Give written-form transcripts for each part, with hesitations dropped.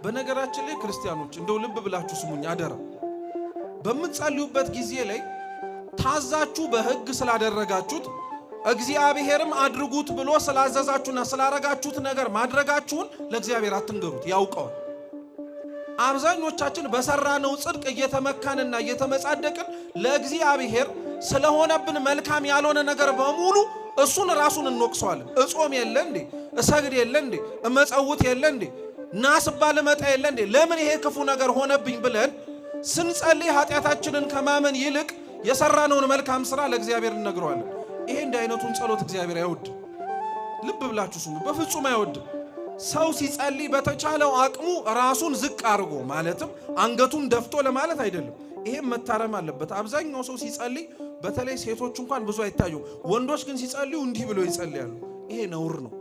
በነገራችን ላይ ክርስቲያኖች እንደው ልብ ብላችሁ ስሙኝ አደራ። በምትጸልዩበት ጊዜ ላይ ታዛችሁ በሕግ ስላደረጋችሁት እግዚአብሔርም አድርጉት ብሎ ስላዘዛችሁና ስላረጋችሁት ነገር ማድረጋችሁን ለእግዚአብሔር አትንገሩት፣ ያውቀዋል። አብዛኞቻችን በሰራነው ጽድቅ እየተመካንና እየተመጻደቅን ለእግዚአብሔር ስለሆነብን መልካም ያልሆነ ነገር በሙሉ እሱን ራሱን እንወቅሰዋለን። እጾም የለ እንዴ? እሰግድ የለ እንዴ? እመጸውት የለ እንዴ? ናስባል መጣ የለ እንዴ? ለምን ይሄ ክፉ ነገር ሆነብኝ ብለን ስንጸልይ ኃጢአታችንን ከማመን ይልቅ የሰራነውን መልካም ሥራ ለእግዚአብሔር እንነግረዋለን። ይሄ እንደ አይነቱን ጸሎት እግዚአብሔር አይወድ። ልብ ብላችሁ ስሙ፣ በፍጹም አይወድ። ሰው ሲጸልይ በተቻለው አቅሙ ራሱን ዝቅ አድርጎ ማለትም አንገቱን ደፍቶ ለማለት አይደለም። ይሄም መታረም አለበት። አብዛኛው ሰው ሲጸልይ በተለይ ሴቶች እንኳን ብዙ አይታዩ፣ ወንዶች ግን ሲጸልዩ እንዲህ ብሎ ይጸልያሉ። ይሄ ነውር ነው።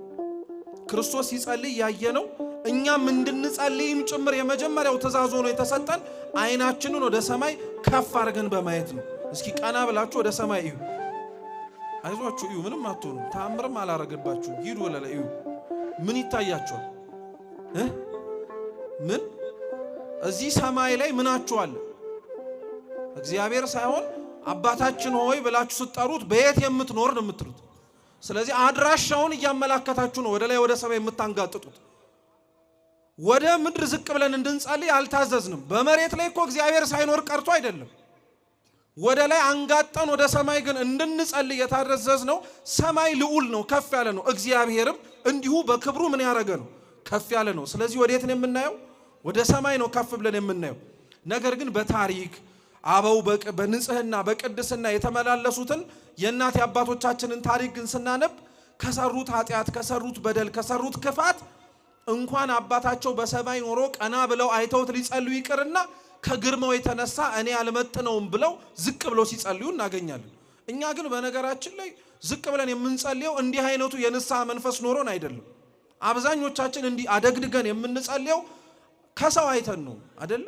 ክርስቶስ ሲጸልይ ያየነው እኛም እንድንጸልይም ጭምር የመጀመሪያው ትእዛዝ ሆኖ የተሰጠን አይናችንን ወደ ሰማይ ከፍ አድርገን በማየት ነው። እስኪ ቀና ብላችሁ ወደ ሰማይ እዩ። አይዟችሁ እዩ፣ ምንም አትሆኑ፣ ተአምርም አላረገባችሁም። ሂዱ ወለላ እዩ። ምን ይታያችኋል? ምን እዚህ ሰማይ ላይ ምናችሁ አለ? እግዚአብሔር ሳይሆን አባታችን ሆይ ብላችሁ ስትጠሩት በየት የምትኖር ነው የምትሉት። ስለዚህ አድራሻውን እያመላከታችሁ ነው ወደ ላይ ወደ ሰማይ የምታንጋጥጡት። ወደ ምድር ዝቅ ብለን እንድንጸልይ አልታዘዝንም። በመሬት ላይ እኮ እግዚአብሔር ሳይኖር ቀርቶ አይደለም። ወደ ላይ አንጋጠን ወደ ሰማይ ግን እንድንጸልይ የታዘዝነው ሰማይ ልዑል ነው፣ ከፍ ያለ ነው። እግዚአብሔርም እንዲሁ በክብሩ ምን ያደረገ ነው? ከፍ ያለ ነው። ስለዚህ ወዴት ነው የምናየው? ወደ ሰማይ ነው ከፍ ብለን የምናየው። ነገር ግን በታሪክ አበው በንጽህና በቅድስና የተመላለሱትን የእናት የአባቶቻችንን ታሪክ ግን ስናነብ ከሰሩት ኃጢአት፣ ከሰሩት በደል፣ ከሰሩት ክፋት እንኳን አባታቸው በሰማይ ኖሮ ቀና ብለው አይተውት ሊጸልዩ ይቅርና ከግርማው የተነሳ እኔ አልመጥነውም ብለው ዝቅ ብለው ሲጸልዩ እናገኛለን። እኛ ግን በነገራችን ላይ ዝቅ ብለን የምንጸልየው እንዲህ አይነቱ የንስሐ መንፈስ ኖሮን አይደለም። አብዛኞቻችን እንዲህ አደግድገን የምንጸልየው ከሰው አይተን ነው አይደለ?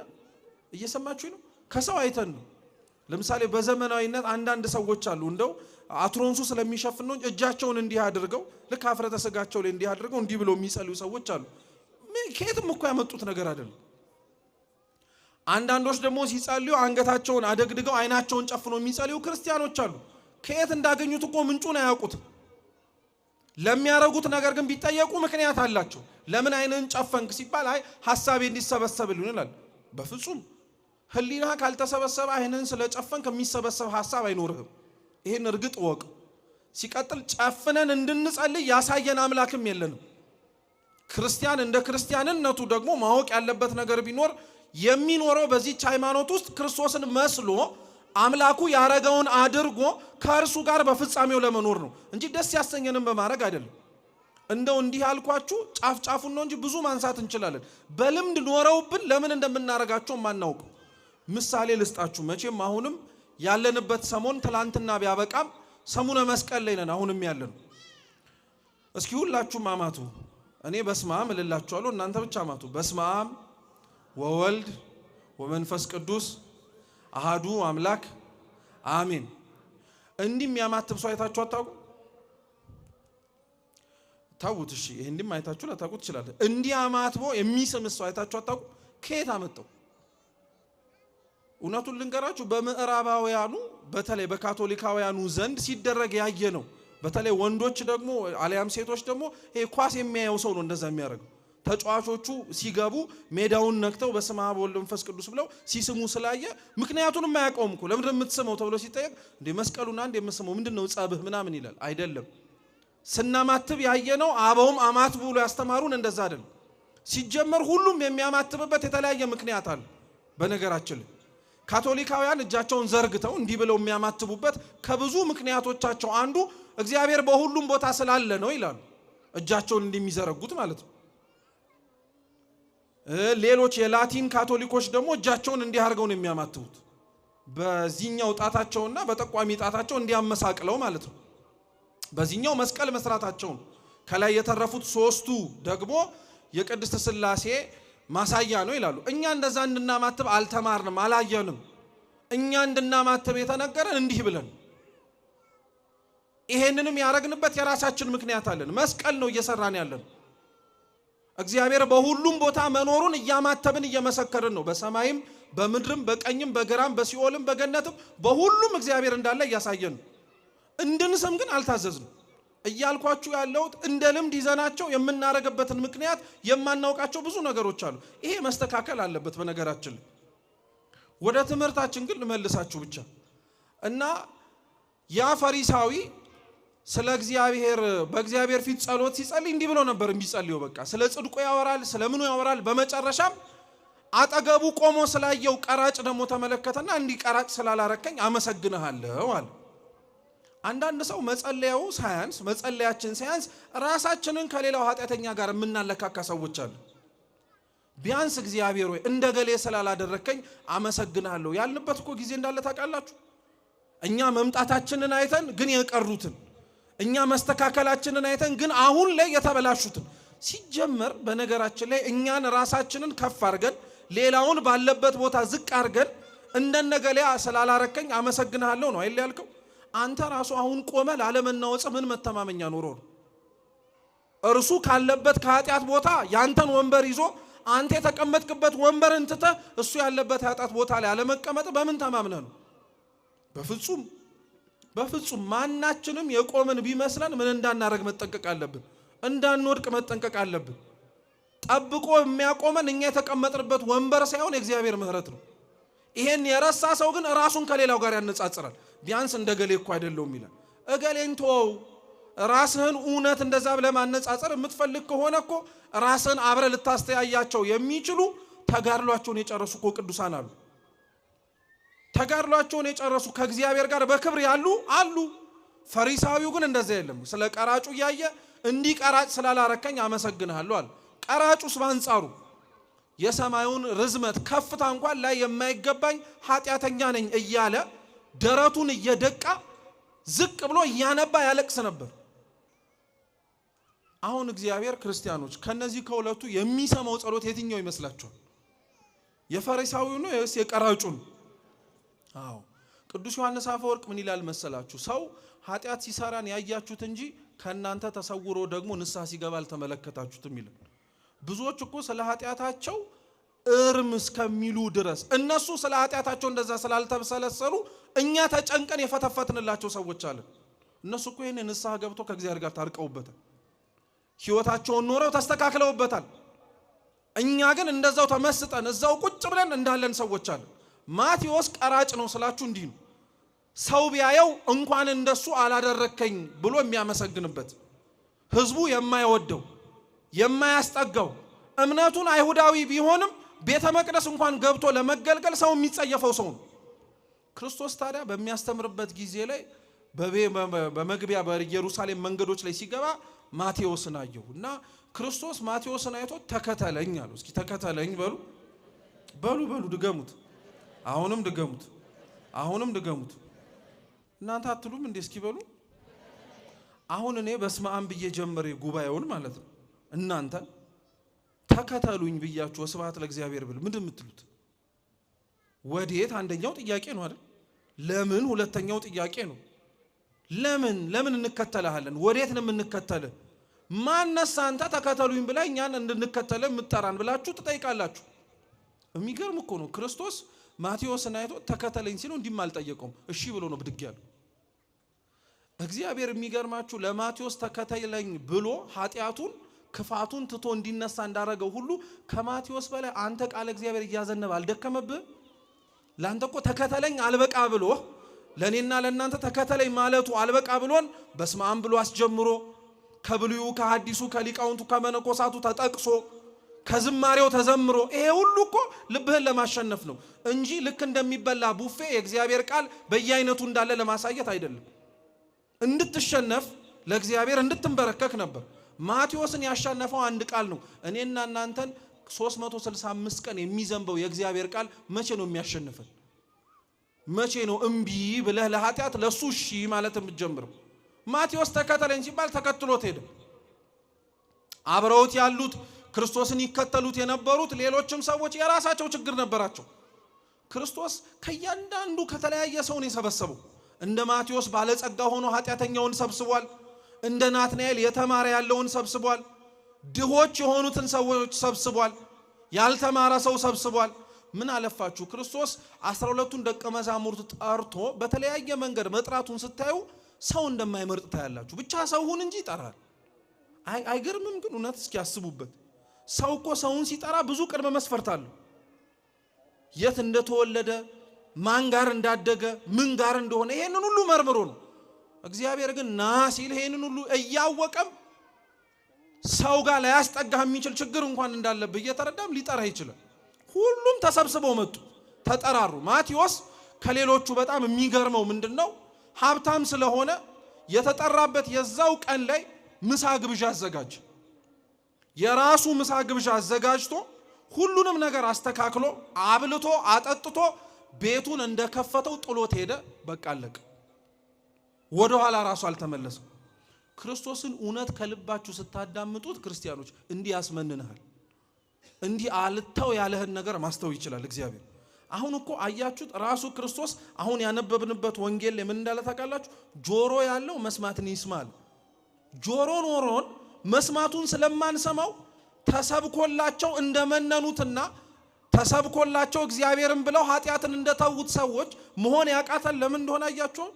እየሰማችሁ ነው? ከሰው አይተን ነው። ለምሳሌ በዘመናዊነት አንዳንድ ሰዎች አሉ እንደው አትሮንሱ ስለሚሸፍን ነው እጃቸውን እንዲህ አድርገው ልክ አፍረተ ስጋቸው ላይ እንዲህ አድርገው እንዲህ ብለው የሚጸልዩ ሰዎች አሉ። ከየትም እኮ ያመጡት ነገር አይደለም። አንዳንዶች ደግሞ ሲጸልዩ አንገታቸውን አደግድገው አይናቸውን ጨፍነው የሚጸልዩ ክርስቲያኖች አሉ። ከየት እንዳገኙት እኮ ምንጩን አያውቁትም። ለሚያረጉት ነገር ግን ቢጠየቁ ምክንያት አላቸው። ለምን አይንን ጨፈንክ ሲባል አይ ሐሳቤ እንዲሰበሰብልኝ ይላል። በፍጹም ህሊና ካልተሰበሰበ አይንን ስለጨፈንክ የሚሰበሰብ ሐሳብ አይኖርህም። ይሄን እርግጥ ወቅ። ሲቀጥል ጨፍነን እንድንጸልይ ያሳየን አምላክም የለንም። ክርስቲያን እንደ ክርስቲያንነቱ ደግሞ ማወቅ ያለበት ነገር ቢኖር የሚኖረው በዚህች ሃይማኖት ውስጥ ክርስቶስን መስሎ አምላኩ ያረገውን አድርጎ ከእርሱ ጋር በፍጻሜው ለመኖር ነው እንጂ ደስ ያሰኘንም በማድረግ አይደለም። እንደው እንዲህ ያልኳችሁ ጫፍ ጫፉን ነው እንጂ ብዙ ማንሳት እንችላለን። በልምድ ኖረውብን ለምን እንደምናረጋቸው ማናውቀው ምሳሌ ልስጣችሁ። መቼም አሁንም ያለንበት ሰሞን ትላንትና ቢያበቃም ሰሙነ መስቀል ላይ ነን አሁንም ያለን። እስኪ ሁላችሁም አማቱ። እኔ በስመ አብ እልላችኋለሁ፣ እናንተ ብቻ አማቱ። በስመ አብ ወወልድ ወመንፈስ ቅዱስ አሃዱ አምላክ አሜን። እንዲህ የሚያማትብ ሰው አይታችሁ አታውቁ? ታውት እሺ፣ ይሄ እንዲህ አይታችሁ ላታውቁ ትችላላችሁ። እንዲህ አማትቦ የሚስም ሰው አይታችሁ አታውቁ? ከየት አመጣው? እውነቱን ልንገራችሁ፣ በምዕራባውያኑ በተለይ በካቶሊካውያኑ ዘንድ ሲደረግ ያየ ነው። በተለይ ወንዶች ደግሞ አሊያም ሴቶች ደግሞ ይሄ ኳስ የሚያየው ሰው ነው እንደዛ የሚያደርገው። ተጫዋቾቹ ሲገቡ ሜዳውን ነክተው በስመ አብ ወወልድ ወመንፈስ ቅዱስ ብለው ሲስሙ ስላየ ምክንያቱንም አያውቀውም እኮ ለምን እንደምትስመው ተብሎ ሲጠየቅ እንደ መስቀሉና እንደ የምስመው ምንድነው ጸብህ ምናምን ይላል። አይደለም ስናማትብ ያየነው አበውም አማትቡ ብሎ ያስተማሩን እንደዛ አይደል። ሲጀመር ሁሉም የሚያማትብበት የተለያየ ምክንያት አለ። በነገራችን ላይ ካቶሊካውያን እጃቸውን ዘርግተው እንዲህ ብለው የሚያማትቡበት ከብዙ ምክንያቶቻቸው አንዱ እግዚአብሔር በሁሉም ቦታ ስላለ ነው ይላሉ። እጃቸውን እንደሚዘረጉት ማለት ነው። ሌሎች የላቲን ካቶሊኮች ደግሞ እጃቸውን እንዲህ አድርገው ነው የሚያማትቡት። በዚህኛው ጣታቸውና በጠቋሚ ጣታቸው እንዲያመሳቅለው ማለት ነው። በዚህኛው መስቀል መስራታቸው ከላይ የተረፉት ሶስቱ ደግሞ የቅድስት ሥላሴ ማሳያ ነው ይላሉ። እኛ እንደዛ እንድናማትብ አልተማርንም፣ አላየንም። እኛ እንድናማትብ የተነገረን እንዲህ ብለን ይሄንንም ያረግንበት የራሳችን ምክንያት አለን። መስቀል ነው እየሰራን ያለን። እግዚአብሔር በሁሉም ቦታ መኖሩን እያማተብን እየመሰከርን ነው። በሰማይም በምድርም በቀኝም በግራም በሲኦልም በገነትም በሁሉም እግዚአብሔር እንዳለ እያሳየን ነው። እንድንሰም ግን አልታዘዝንም። እያልኳችሁ ያለሁት እንደ ልምድ ይዘናቸው የምናረግበትን ምክንያት የማናውቃቸው ብዙ ነገሮች አሉ። ይሄ መስተካከል አለበት። በነገራችን ላይ ወደ ትምህርታችን ግን ልመልሳችሁ ብቻ እና ያ ፈሪሳዊ ስለ እግዚአብሔር በእግዚአብሔር ፊት ጸሎት ሲጸልይ እንዲህ ብሎ ነበር የሚጸልየው። በቃ ስለ ጽድቁ ያወራል፣ ስለምኑ ያወራል። በመጨረሻም አጠገቡ ቆሞ ስላየው ቀራጭ ደግሞ ተመለከተና እንዲህ ቀራጭ ስላላረከኝ አመሰግንሃለሁ አለ። አንዳንድ ሰው መጸለያው ሳያንስ መጸለያችን ሳያንስ ራሳችንን ከሌላው ኃጢአተኛ ጋር የምናለካካ ሰዎች አሉ። ቢያንስ እግዚአብሔር ሆይ እንደገሌ ስላላደረከኝ አመሰግንሃለሁ ያልንበት እኮ ጊዜ እንዳለ ታውቃላችሁ። እኛ መምጣታችንን አይተን ግን የቀሩትን፣ እኛ መስተካከላችንን አይተን ግን አሁን ላይ የተበላሹትን። ሲጀመር በነገራችን ላይ እኛን ራሳችንን ከፍ አድርገን ሌላውን ባለበት ቦታ ዝቅ አድርገን እንደነገሌ ስላላረከኝ አመሰግንሃለሁ ነው አይደል ያልከው? አንተ ራሱ አሁን ቆመ ላለመናወጽ ምን መተማመኛ ኖሮ ነው? እርሱ ካለበት ከኃጢአት ቦታ ያንተን ወንበር ይዞ አንተ የተቀመጥክበት ወንበርን ትተህ እሱ ያለበት ኃጢአት ቦታ ላይ አለመቀመጥ በምን ተማምነህ ነው? በፍጹም በፍጹም። ማናችንም የቆምን ቢመስለን ምን እንዳናረግ መጠንቀቅ አለብን። እንዳንወድቅ መጠንቀቅ አለብን። ጠብቆ የሚያቆመን እኛ የተቀመጥንበት ወንበር ሳይሆን የእግዚአብሔር ምሕረት ነው። ይሄን የረሳ ሰው ግን ራሱን ከሌላው ጋር ያነጻጽራል። ቢያንስ እንደገሌ እኮ አይደለውም ይላል። እገሌን ተወው። ራስህን እውነት እንደዛ ብለህ ማነጻጸር የምትፈልግ ከሆነ እኮ ራስህን አብረ ልታስተያያቸው የሚችሉ ተጋድሏቸውን የጨረሱ እኮ ቅዱሳን አሉ። ተጋድሏቸውን የጨረሱ ከእግዚአብሔር ጋር በክብር ያሉ አሉ። ፈሪሳዊው ግን እንደዛ የለም። ስለ ቀራጩ እያየ እንዲህ ቀራጭ ስላላረከኝ አመሰግንሃለሁ አለ። ቀራጩስ በአንጻሩ የሰማዩን ርዝመት ከፍታ እንኳን ላይ የማይገባኝ ኃጢአተኛ ነኝ እያለ ደረቱን እየደቃ ዝቅ ብሎ እያነባ ያለቅስ ነበር። አሁን እግዚአብሔር ክርስቲያኖች ከነዚህ ከሁለቱ የሚሰማው ጸሎት የትኛው ይመስላችኋል? የፈሪሳዊው ነው ወይስ የቀራጩ ነው? አዎ ቅዱስ ዮሐንስ አፈወርቅ ምን ይላል መሰላችሁ? ሰው ኃጢአት ሲሰራን ያያችሁት እንጂ ከናንተ ተሰውሮ ደግሞ ንስሐ ሲገባ አልተመለከታችሁትም ይላል። ብዙዎች እኮ ስለ ኃጢአታቸው እርም እስከሚሉ ድረስ እነሱ ስለ ኃጢአታቸው እንደዛ ስላልተሰለሰሉ እኛ ተጨንቀን የፈተፈትንላቸው ሰዎች አለን። እነሱ እኮ ይሄን ንስሐ ገብቶ ከእግዚአብሔር ጋር ታርቀውበታል። ሕይወታቸውን ኖረው ተስተካክለውበታል። እኛ ግን እንደዛው ተመስጠን እዛው ቁጭ ብለን እንዳለን ሰዎች አለን። ማቴዎስ ቀራጭ ነው ስላችሁ እንዲህ ነው። ሰው ቢያየው እንኳን እንደሱ አላደረከኝ ብሎ የሚያመሰግንበት፣ ህዝቡ የማይወደው የማያስጠጋው፣ እምነቱን አይሁዳዊ ቢሆንም ቤተ መቅደስ እንኳን ገብቶ ለመገልገል ሰው የሚጸየፈው ሰው ነው። ክርስቶስ ታዲያ በሚያስተምርበት ጊዜ ላይ በመግቢያ በኢየሩሳሌም መንገዶች ላይ ሲገባ ማቴዎስን አየው እና ክርስቶስ ማቴዎስን አይቶ ተከተለኝ አለው። እስኪ ተከተለኝ በሉ በሉ በሉ ድገሙት። አሁንም ድገሙት። አሁንም ድገሙት። እናንተ አትሉም እንዴ? እስኪ በሉ። አሁን እኔ በስመ አብ ብዬ ጀመረ ጉባኤውን ማለት ነው። እናንተ ተከተሉኝ ብያችሁ ወስብሐት ለእግዚአብሔር ብል ምንድን የምትሉት? ወዴት? አንደኛው ጥያቄ ነው አይደል? ለምን? ሁለተኛው ጥያቄ ነው። ለምን እንከተልሃለን? ወዴት ነው የምንከተልህ? ማነስ አንተ ተከተሉኝ ብላ እኛን እንድንከተል የምትጠራን ብላችሁ ትጠይቃላችሁ። የሚገርም እኮ ነው። ክርስቶስ ማቴዎስን አይቶ ተከተለኝ ሲለው እንዲህም አልጠየቀውም፣ እሺ ብሎ ነው ብድግ ያለው። እግዚአብሔር የሚገርማችሁ ለማቴዎስ ተከተለኝ ብሎ ኃጢአቱን ክፋቱን ትቶ እንዲነሳ እንዳረገው ሁሉ ከማቴዎስ በላይ አንተ ቃል እግዚአብሔር እያዘነበ አልደከመብህ? ለአንተ እኮ ተከተለኝ አልበቃ ብሎ ለእኔና ለእናንተ ተከተለኝ ማለቱ አልበቃ ብሎን በስመ አብ ብሎ አስጀምሮ ከብሉዩ ከሐዲሱ ከሊቃውንቱ ከመነኮሳቱ ተጠቅሶ ከዝማሬው ተዘምሮ ይሄ ሁሉ እኮ ልብህን ለማሸነፍ ነው እንጂ ልክ እንደሚበላ ቡፌ የእግዚአብሔር ቃል በየአይነቱ እንዳለ ለማሳየት አይደለም። እንድትሸነፍ ለእግዚአብሔር እንድትንበረከክ ነበር። ማቴዎስን ያሸነፈው አንድ ቃል ነው። እኔና እናንተን 365 ቀን የሚዘንበው የእግዚአብሔር ቃል መቼ ነው የሚያሸንፈን? መቼ ነው እምቢ ብለህ ለኃጢአት ለሱ እሺ ማለት የምትጀምረው? ማቴዎስ ተከተለኝ ሲባል ተከትሎት ሄደ። አብረውት ያሉት ክርስቶስን ይከተሉት የነበሩት ሌሎችም ሰዎች የራሳቸው ችግር ነበራቸው። ክርስቶስ ከእያንዳንዱ ከተለያየ ሰው ነው የሰበሰበው። እንደ ማቴዎስ ባለጸጋ ሆኖ ኃጢአተኛውን ሰብስቧል። እንደ ናትናኤል የተማረ ያለውን ሰብስቧል። ድሆች የሆኑትን ሰዎች ሰብስቧል። ያልተማረ ሰው ሰብስቧል። ምን አለፋችሁ ክርስቶስ 12ቱን ደቀ መዛሙርት ጠርቶ በተለያየ መንገድ መጥራቱን ስታዩ ሰው እንደማይመርጥ ታያላችሁ። ብቻ ሰው ሁን እንጂ ይጠራል። አይገርምም? ግን እውነት እስኪ ያስቡበት። ሰው እኮ ሰውን ሲጠራ ብዙ ቅድመ መስፈርት አለው። የት እንደተወለደ፣ ማን ጋር እንዳደገ፣ ምን ጋር እንደሆነ ይሄንን ሁሉ መርምሮ ነው። እግዚአብሔር ግን ና ሲል ይሄንን ሁሉ እያወቀም ሰው ጋር ላያስጠጋህ የሚችል ችግር እንኳን እንዳለብህ እየተረዳም ሊጠራህ ይችላል። ሁሉም ተሰብስበው መጡ፣ ተጠራሩ። ማቴዎስ ከሌሎቹ በጣም የሚገርመው ምንድነው? ሀብታም ስለሆነ የተጠራበት የዛው ቀን ላይ ምሳ ግብዣ አዘጋጀ። የራሱ ምሳ ግብዣ አዘጋጅቶ ሁሉንም ነገር አስተካክሎ አብልቶ አጠጥቶ ቤቱን እንደከፈተው ጥሎት ሄደ። በቃ አለቀ። ወደ ኋላ ራሱ አልተመለሰም። ክርስቶስን እውነት ከልባችሁ ስታዳምጡት ክርስቲያኖች እንዲህ ያስመንናል። እንዲህ አልተው ያለህን ነገር ማስተው ይችላል እግዚአብሔር። አሁን እኮ አያችሁት ራሱ ክርስቶስ አሁን ያነበብንበት ወንጌል ላይ ምን እንዳለ ታውቃላችሁ? ጆሮ ያለው መስማትን ይስማል። ጆሮ ኖሮን መስማቱን ስለማንሰማው ተሰብኮላቸው እንደመነኑትና ተሰብኮላቸው እግዚአብሔርን ብለው ኃጢአትን እንደተዉት ሰዎች መሆን ያቃተን ለምን እንደሆነ አያችሁ?